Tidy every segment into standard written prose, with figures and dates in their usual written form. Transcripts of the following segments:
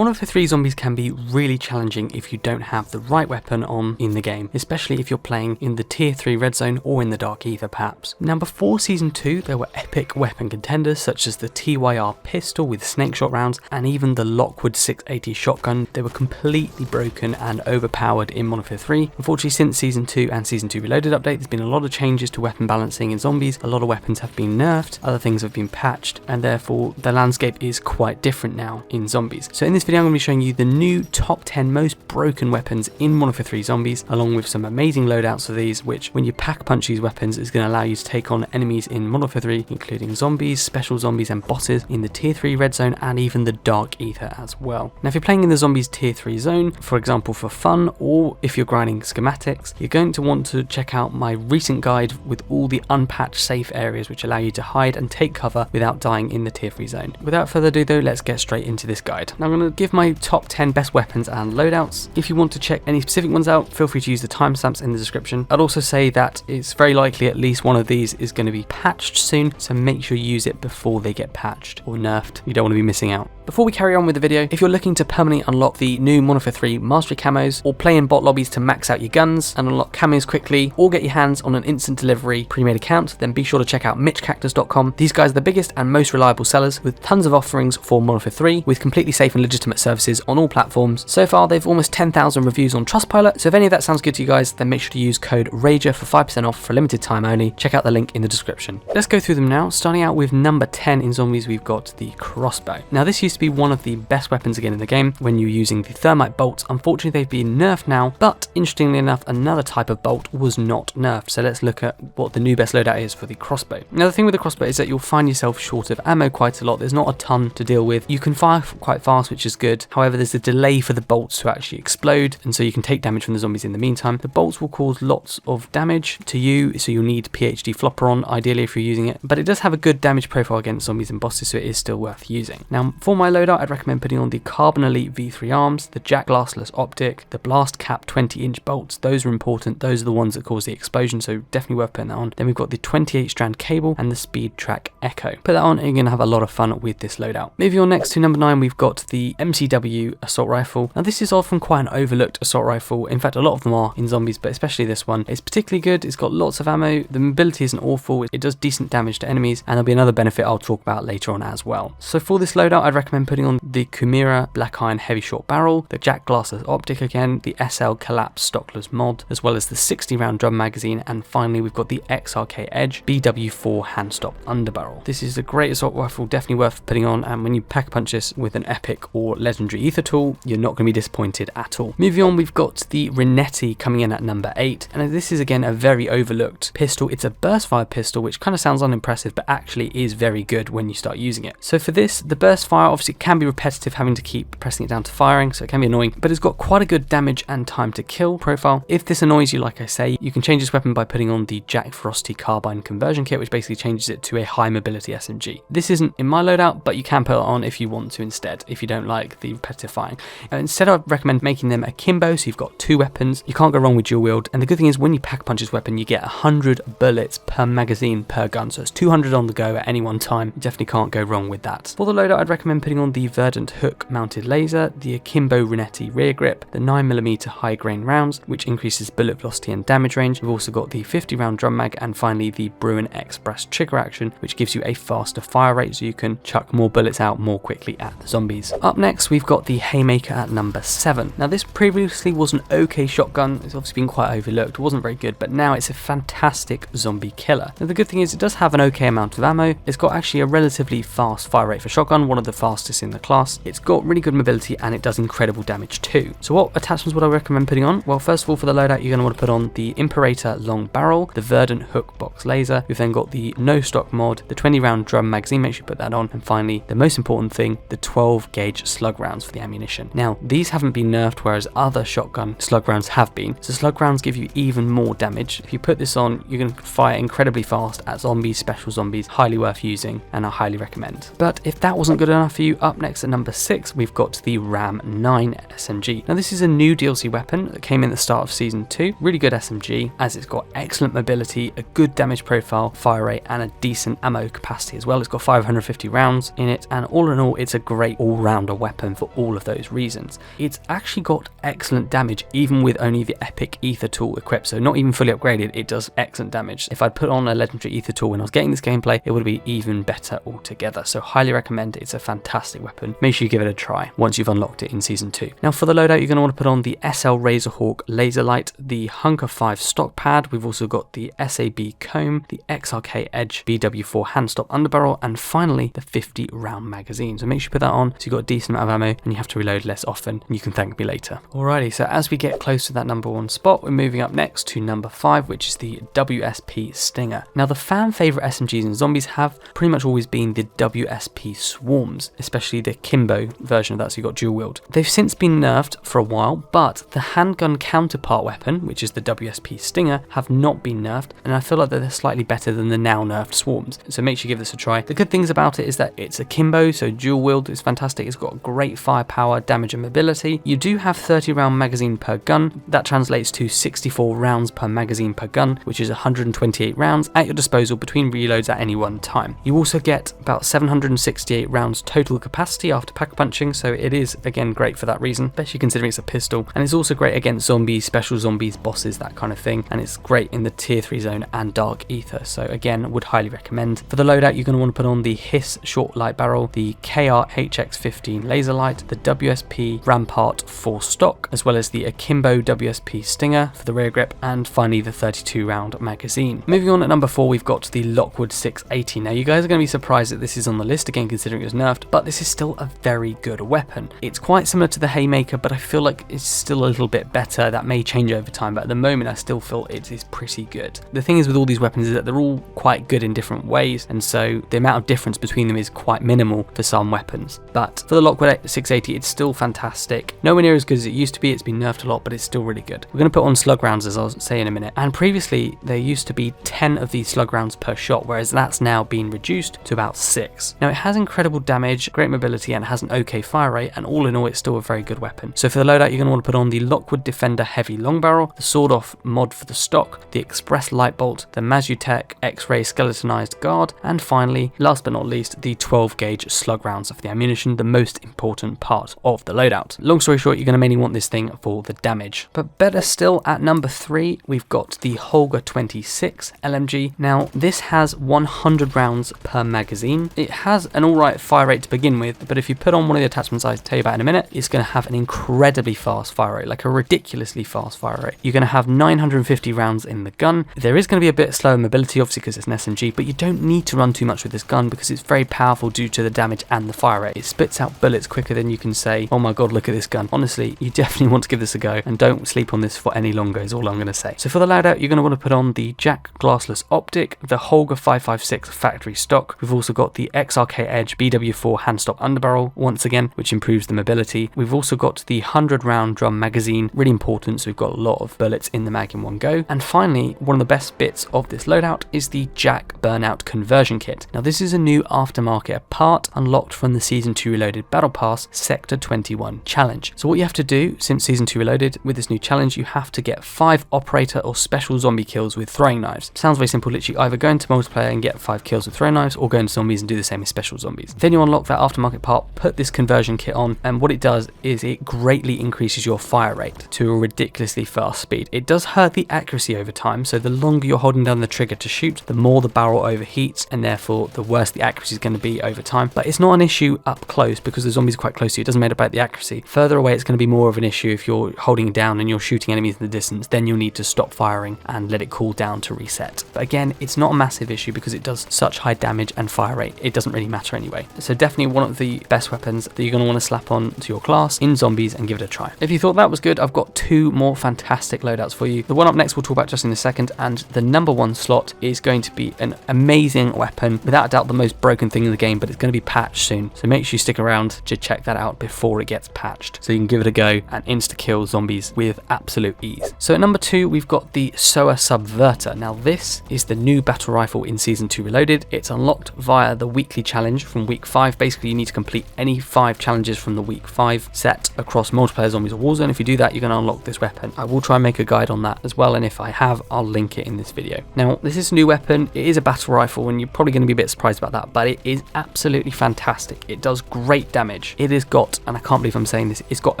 MW3 Zombies can be really challenging if you don't have the right weapon on in the game, especially if you're playing in the tier 3 red zone or in the dark ether perhaps. Now before season 2 there were epic weapon contenders such as the TYR pistol with snake shot rounds and even the Lockwood 680 shotgun. They were completely broken and overpowered in MW3. Unfortunately, since season 2 and season 2 reloaded update, there's been a lot of changes to weapon balancing in zombies. A lot of weapons have been nerfed, other things have been patched, and therefore the landscape is quite different now in zombies. So in this video I'm going to be showing you the new top 10 most broken weapons in MW3 Zombies, along with some amazing loadouts for these, which when you pack punch these weapons is going to allow you to take on enemies in MW3, including zombies, special zombies and bosses in the tier 3 red zone and even the dark ether as well. Now if you're playing in the zombies tier 3 zone, for example for fun, or if you're grinding schematics, you're going to want to check out my recent guide with all the unpatched safe areas which allow you to hide and take cover without dying in the tier 3 zone. Without further ado though, let's get straight into this guide. Now I'm going to give my top 10 best weapons and loadouts. If you want to check any specific ones out, feel free to use the timestamps in the description. I'd also say that it's very likely at least one of these is going to be patched soon, so make sure you use it before they get patched or nerfed. You don't want to be missing out. Before we carry on with the video, if you're looking to permanently unlock the new MW3 mastery camos, or play in bot lobbies to max out your guns and unlock camos quickly, or get your hands on an instant delivery pre-made account, then be sure to check out mitchcactus.com. These guys are the biggest and most reliable sellers with tons of offerings for MW3 with completely safe and legitimate services on all platforms. So far they've almost 10,000 reviews on Trustpilot, so if any of that sounds good to you guys, then make sure to use code RAGER for 5% off for a limited time only. Check out the link in the description. Let's go through them now. Starting out with number 10 in zombies, we've got the crossbow. Now this used to be one of the best weapons again in the game when you're using the thermite bolts. Unfortunately they've been nerfed now, but interestingly enough another type of bolt was not nerfed, so let's look at what the new best loadout is for the crossbow. Now the thing with the crossbow is that you'll find yourself short of ammo quite a lot. There's not a ton to deal with. You can fire quite fast, which is good. However, there's a delay for the bolts to actually explode, and so you can take damage from the zombies in the meantime. The bolts will cause lots of damage to you, so you'll need PhD flopper on ideally if you're using it, but it does have a good damage profile against zombies and bosses, so it is still worth using. Now for my loadout, I'd recommend putting on the Carbon Elite V3 arms, the Jack Glassless optic, the Blast Cap 20-inch bolts. Those are important. Those are the ones that cause the explosion, so definitely worth putting that on. Then we've got the 28 strand cable and the Speed Track Echo. Put that on and you're going to have a lot of fun with this loadout. Moving on next to number 9, we've got the MCW assault rifle. Now this is often quite an overlooked assault rifle. In fact, a lot of them are in zombies, but especially this one. It's particularly good. It's got lots of ammo. The mobility isn't awful. It does decent damage to enemies, and there'll be another benefit I'll talk about later on as well. So for this loadout, I'd recommend putting on the Kumira Black Iron Heavy Short Barrel, the Jack Glassless optic again, the SL Collapse Stockless mod, as well as the 60 round drum magazine, and finally we've got the XRK Edge BW4 hand stop underbarrel. This is a great assault rifle, definitely worth putting on, and when you pack a punch this with an epic or legendary ether tool, you're not going to be disappointed at all. Moving on, we've got the Renetti coming in at number 8, and this is again a very overlooked pistol. It's a burst fire pistol, which kind of sounds unimpressive, but actually is very good when you start using it. So for this, the burst fire obviously can be repetitive, having to keep pressing it down to firing, so it can be annoying, but it's got quite a good damage and time to kill profile. If this annoys you, like I say, you can change this weapon by putting on the Jack Frosty Carbine conversion kit, which basically changes it to a high mobility SMG. This isn't in my loadout, but you can put it on if you want to instead, if you don't like the repetitive firing. Instead, I'd recommend making them akimbo, so you've got 2 weapons. You can't go wrong with dual wield, and the good thing is when you pack punch this weapon, you get 100 bullets per magazine per gun, so it's 200 on the go at any one time. You definitely can't go wrong with that. For the loadout, I'd recommend putting on the Verdant Hook mounted laser, the Akimbo Renetti rear grip, the 9mm high grain rounds, which increases bullet velocity and damage range. We've also got the 50 round drum mag, and finally the Bruin Express trigger action, which gives you a faster fire rate, so you can chuck more bullets out more quickly at the zombies. Up next, we've got the Haymaker at number 7. Now this previously was an okay shotgun. It's obviously been quite overlooked. It wasn't very good, but now it's a fantastic zombie killer. Now the good thing is it does have an okay amount of ammo. It's got actually a relatively fast fire rate for shotgun, one of the fastest in the class. It's got really good mobility and it does incredible damage too. So what attachments would I recommend putting on? Well, first of all, for the loadout, you're going to want to put on the Imperator long barrel, the Verdant Hook box laser. We've then got the no stock mod, the 20 round drum magazine, make sure you put that on, and finally the most important thing, the 12 gauge slug rounds for the ammunition. Now these haven't been nerfed, whereas other shotgun slug rounds have been, so slug rounds give you even more damage. If you put this on, you're going to fire incredibly fast at zombies, special zombies. Highly worth using, and I highly recommend. But if that wasn't good enough for you, you. Up next at number 6, we've got the Ram 9 SMG. Now this is a new DLC weapon that came in the start of Season 2. Really good SMG, as it's got excellent mobility, a good damage profile, fire rate, and a decent ammo capacity as well. It's got 550 rounds in it, and all in all, it's a great all-rounder weapon for all of those reasons. It's actually got excellent damage, even with only the epic ether tool equipped, so not even fully upgraded, it does excellent damage. If I'd put on a legendary ether tool when I was getting this gameplay, it would be even better altogether. So highly recommend it. It's a fantastic weapon. Make sure you give it a try once you've unlocked it in Season 2. Now for the loadout, you're going to want to put on the SL Razorhawk Laser Light, the Hunker 5 stock pad. We've also got the SAB Comb, the XRK Edge BW4 hand stop underbarrel, and finally the 50 round magazine. So make sure you put that on so you've got a decent amount of ammo and you have to reload less often, and you can thank me later. Alrighty, so as we get close to that number 1 spot, we're moving up next to number 5, which is the WSP Stinger. Now the fan favourite SMGs in Zombies have pretty much always been the WSP Swarms, especially the Kimbo version of that, so you've got dual wield. They've since been nerfed for a while, but the handgun counterpart weapon, which is the WSP Stinger, have not been nerfed, and I feel like they're slightly better than the now nerfed Swarms, so make sure you give this a try. The good things about it is that it's a Kimbo, so dual wield is fantastic. It's got great firepower, damage and mobility. You do have 30 round magazine per gun. That translates to 64 rounds per magazine per gun, which is 128 rounds at your disposal between reloads at any one time. You also get about 768 rounds total capacity after pack punching, so it is again great for that reason, especially considering it's a pistol, and it's also great against zombies, special zombies, bosses, that kind of thing, and it's great in the tier 3 zone and dark ether, so again would highly recommend. For the loadout, you're going to want to put on the Hiss short light barrel, the KR HX15 laser light, the WSP Rampart 4 stock, as well as the Akimbo WSP Stinger for the rear grip, and finally the 32 round magazine. Moving on at number 4, we've got the Lockwood 680. Now you guys are going to be surprised that this is on the list again, considering it was nerfed, but this is still a very good weapon. It's quite similar to the Haymaker, but I feel like it's still a little bit better. That may change over time, but at the moment I still feel it is pretty good. The thing is with all these weapons is that they're all quite good in different ways, and so the amount of difference between them is quite minimal for some weapons. But for the Lockwood 680, it's still fantastic. Nowhere near as good as it used to be. It's been nerfed a lot, but it's still really good. We're going to put on slug rounds, as I'll say in a minute, and previously there used to be 10 of these slug rounds per shot, whereas that's now been reduced to about 6. Now it has incredible damage, great mobility, and has an okay fire rate, and all in all it's still a very good weapon. So for the loadout, you're going to want to put on the Lockwood Defender Heavy Long Barrel, the Sword Off mod for the stock, the Express Light Bolt, the Mazutech X-Ray Skeletonized Guard, and finally, last but not least, the 12 gauge slug rounds of the ammunition, the most important part of the loadout. Long story short, you're going to mainly want this thing for the damage. But better still, at number 3, we've got the Holger 26 LMG. Now this has 100 rounds per magazine. It has an alright fire rate to begin with, but if you put on one of the attachments I'll tell you about in a minute, it's going to have an incredibly fast fire rate, like a ridiculously fast fire rate. You're going to have 950 rounds in the gun. There is going to be a bit slower mobility, obviously because it's an SMG, but you don't need to run too much with this gun because it's very powerful due to the damage and the fire rate. It spits out bullets quicker than you can say, oh my god, look at this gun. Honestly, you definitely want to give this a go, and don't sleep on this for any longer is all I'm going to say. So for the loadout, you're going to want to put on the Jack Glassless Optic, the Holger 556 factory stock. We've also got the XRK Edge BW4 hand stop underbarrel, once again, which improves the mobility. We've also got the 100 round drum magazine, really important, so we've got a lot of bullets in the mag in one go. And finally, one of the best bits of this loadout is the Jack Burnout Conversion Kit. Now this is a new aftermarket part unlocked from the Season 2 Reloaded Battle Pass Sector 21 challenge. So what you have to do since Season 2 Reloaded with this new challenge, you have to get 5 operator or special zombie kills with throwing knives. Sounds very simple, literally either go into multiplayer and get 5 kills with throwing knives, or go into zombies and do the same as special zombies. Then you unlock that aftermarket part, put this conversion kit on, and what it does is it greatly increases your fire rate to a ridiculously fast speed. It does hurt the accuracy over time, so the longer you're holding down the trigger to shoot, the more the barrel overheats, and therefore the worse the accuracy is going to be over time. But it's not an issue up close because the zombies are quite close to you. It doesn't matter about the accuracy. Further away, it's going to be more of an issue. If you're holding it down and you're shooting enemies in the distance, then you'll need to stop firing and let it cool down to reset. But again, it's not a massive issue because it does such high damage and fire rate. It doesn't really matter anyway. So definitely one of the best weapons that you're going to want to slap on to your class in zombies and give it a try. If you thought that was good, I've got 2 more fantastic loadouts for you. The one up next we'll talk about just in a second, and the number 1 slot is going to be an amazing weapon, without a doubt the most broken thing in the game, but it's going to be patched soon. So make sure you stick around to check that out before it gets patched, so you can give it a go and insta-kill zombies with absolute ease. So at number 2, we've got the SOA Subverter. Now this is the new battle rifle in Season 2 Reloaded. It's unlocked via the weekly challenge from week 5, basically basically you need to complete any 5 challenges from the week 5 set across multiplayer zombies or Warzone. If you do that, you're going to unlock this weapon. I will try and make a guide on that as well, and if I have, I'll link it in this video. Now, this is a new weapon. It is a battle rifle, and you're probably going to be a bit surprised about that, but it is absolutely fantastic. It does great damage. It has got, and I can't believe I'm saying this, it's got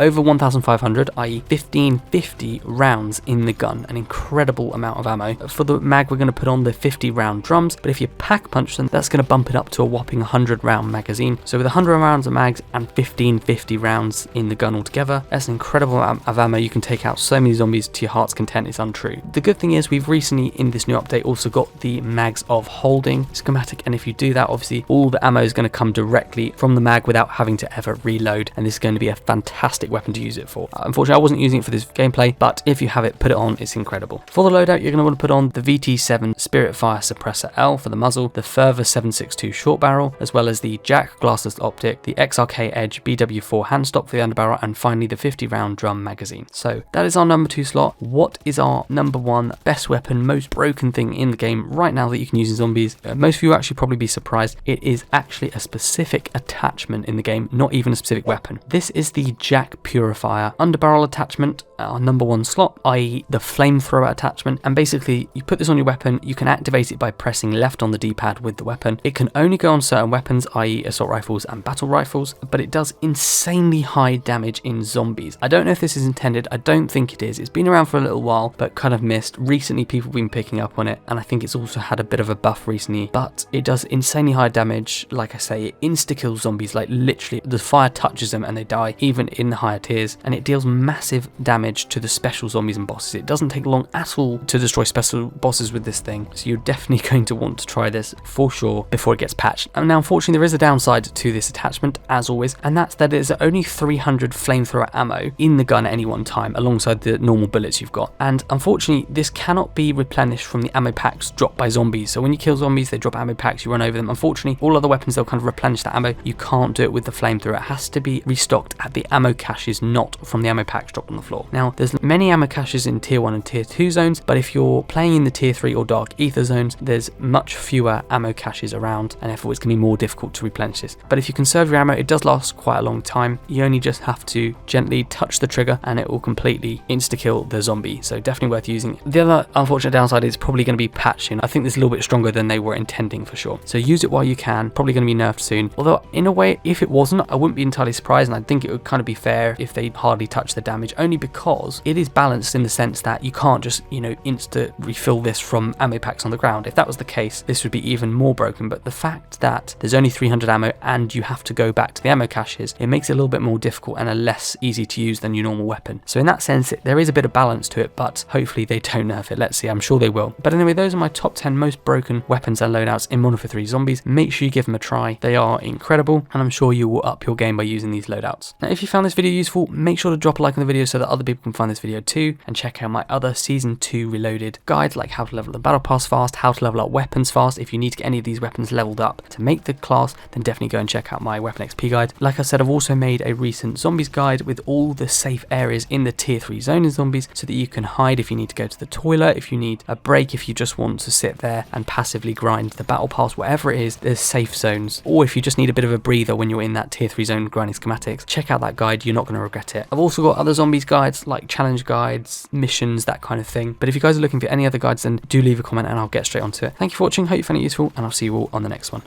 over 1,500, i.e. 1550 rounds in the gun, an incredible amount of ammo. For the mag, we're going to put on the 50 round drums, but if you pack punch them, that's going to bump it up to a whopping 100 round magazine. So with 100 rounds of mags and 1550 rounds in the gun altogether, that's an incredible amount of ammo. You can take out so many zombies to your heart's content. It's untrue. The good thing is we've recently in this new update also got the mags of holding schematic, and if you do that, obviously all the ammo is going to come directly from the mag without having to ever reload, and this is going to be a fantastic weapon to use it for. Unfortunately, I wasn't using it for this gameplay, but if you have it, put it on. It's incredible. For the loadout, you're going to want to put on the VT7 Spirit Fire Suppressor L for the muzzle, the Further 7.62 short barrel, as well as the Jack Glassless optic, the XRK Edge BW4 hand stop for the underbarrel, and finally the 50 round drum magazine. So that is our number 2 slot. What is our number 1 best weapon, most broken thing in the game right now that you can use in zombies? Most of you will actually probably be surprised. It is actually a specific attachment in the game, not even a specific weapon. This is the Jack Purifier underbarrel attachment, our number 1 slot, i.e. the flamethrower attachment, and basically you put this on your weapon. You can activate it by pressing left on the D-pad with the weapon. It can only go on certain weapons, i.e. assault rifles and battle rifles, but it does insanely high damage in zombies. I don't know if this is intended. I don't think it is. It's been around for a little while, but kind of missed. Recently people have been picking up on it, and I think it's also had a bit of a buff recently, but it does insanely high damage. Like I say, it insta-kills zombies, like literally the fire touches them and they die, even in the higher tiers, and it deals massive damage to the special zombies and bosses. It doesn't take long at all to destroy special bosses with this thing, so you're definitely going to want to try this for sure before it gets patched. And now unfortunately there is a downside to this attachment, as always, and that's that there's only 300 flamethrower ammo in the gun at any one time alongside the normal bullets you've got, and unfortunately this cannot be replenished from the ammo packs dropped by zombies. So when you kill zombies, they drop ammo packs, you run over them. Unfortunately, all other weapons, they'll kind of replenish that ammo. You can't do it with the flamethrower. It has to be restocked at the ammo caches, not from the ammo packs dropped on the floor. Now there's many ammo caches in tier 1 and tier 2 zones, but if you're playing in the tier 3 or dark ether zones, there's much fewer ammo caches around, and therefore it's going to be more difficult to replenish this. But if you conserve your ammo, it does last quite a long time. You only just have to gently touch the trigger and it will completely insta-kill the zombie, so definitely worth using. The other unfortunate downside is probably going to be patching. I think this is a little bit stronger than they were intending for sure, so use it while you can. Probably going to be nerfed soon, although in a way if it wasn't, I wouldn't be entirely surprised, and I think it would kind of be fair if they hardly touch the damage, only because it is balanced in the sense that you can't just, you know, insta refill this from ammo packs on the ground. If that was the case, this would be even more broken, but the fact that there's only 300 ammo and you have to go back to the ammo caches, it makes it a little bit more difficult and a less easy to use than your normal weapon. So in that sense, there is a bit of balance to it, but hopefully they don't nerf it. Let's see, I'm sure they will. But anyway, those are my top 10 most broken weapons and loadouts in Modern Warfare 3 Zombies. Make sure you give them a try. They are incredible, and I'm sure you will up your game by using these loadouts. Now, if you found this video useful, make sure to drop a like on the video so that other people can find this video too, and check out my other Season 2 Reloaded guides, like how to level the battle pass fast, how to level up weapons fast. If you need to get any of these weapons leveled up to make the class, then definitely go and check out my Weapon XP guide. Like I said, I've also made a recent zombies guide with all the safe areas in the tier 3 zone in zombies, so that you can hide if you need to go to the toilet, if you need a break, if you just want to sit there and passively grind the battle pass, whatever it is, there's safe zones. Or if you just need a bit of a breather when you're in that tier 3 zone grinding schematics, check out that guide. You're not going to regret it. I've also got other zombies guides like challenge guides, missions, that kind of thing. But if you guys are looking for any other guides, then do leave a comment and I'll get straight onto it. Thank you for watching. Hope you found it useful, and I'll see you all on the next one.